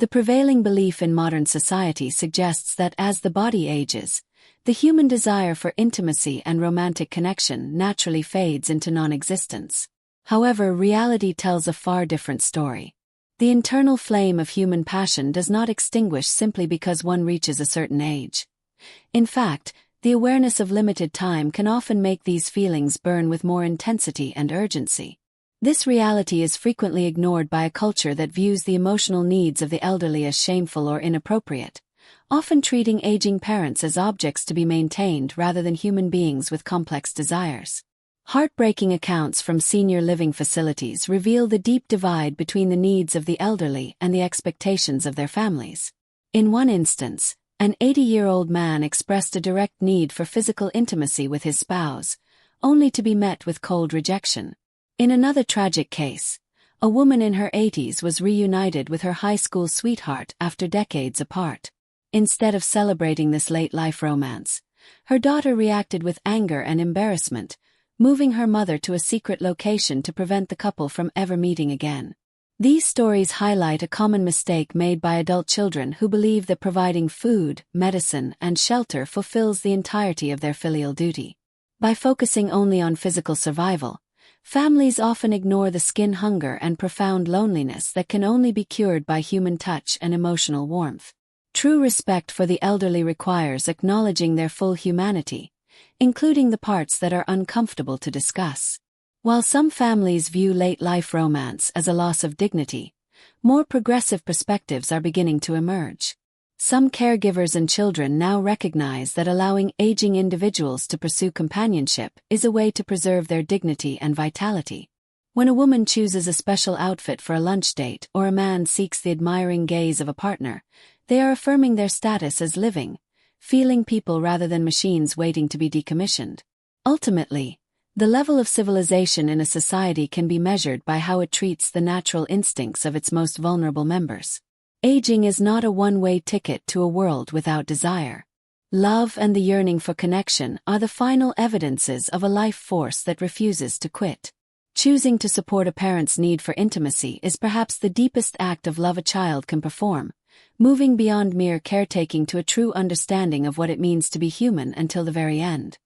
The prevailing belief in modern society suggests that as the body ages, the human desire for intimacy and romantic connection naturally fades into non-existence. However, reality tells a far different story. The internal flame of human passion does not extinguish simply because one reaches a certain age. In fact, the awareness of limited time can often make these feelings burn with more intensity and urgency. This reality is frequently ignored by a culture that views the emotional needs of the elderly as shameful or inappropriate, often treating aging parents as objects to be maintained rather than human beings with complex desires. Heartbreaking accounts from senior living facilities reveal the deep divide between the needs of the elderly and the expectations of their families. In one instance, an 80-year-old man expressed a direct need for physical intimacy with his spouse, only to be met with cold rejection. In another tragic case, a woman in her 80s was reunited with her high school sweetheart after decades apart. Instead of celebrating this late-life romance, her daughter reacted with anger and embarrassment, moving her mother to a secret location to prevent the couple from ever meeting again. These stories highlight a common mistake made by adult children who believe that providing food, medicine, and shelter fulfills the entirety of their filial duty. By focusing only on physical survival, families often ignore the skin hunger and profound loneliness that can only be cured by human touch and emotional warmth. True respect for the elderly requires acknowledging their full humanity, including the parts that are uncomfortable to discuss. While some families view late-life romance as a loss of dignity, more progressive perspectives are beginning to emerge. Some caregivers and children now recognize that allowing aging individuals to pursue companionship is a way to preserve their dignity and vitality. When a woman chooses a special outfit for a lunch date or a man seeks the admiring gaze of a partner, they are affirming their status as living, feeling people rather than machines waiting to be decommissioned. Ultimately, the level of civilization in a society can be measured by how it treats the natural instincts of its most vulnerable members. Aging is not a one-way ticket to a world without desire. Love and the yearning for connection are the final evidences of a life force that refuses to quit. Choosing to support a parent's need for intimacy is perhaps the deepest act of love a child can perform, moving beyond mere caretaking to a true understanding of what it means to be human until the very end.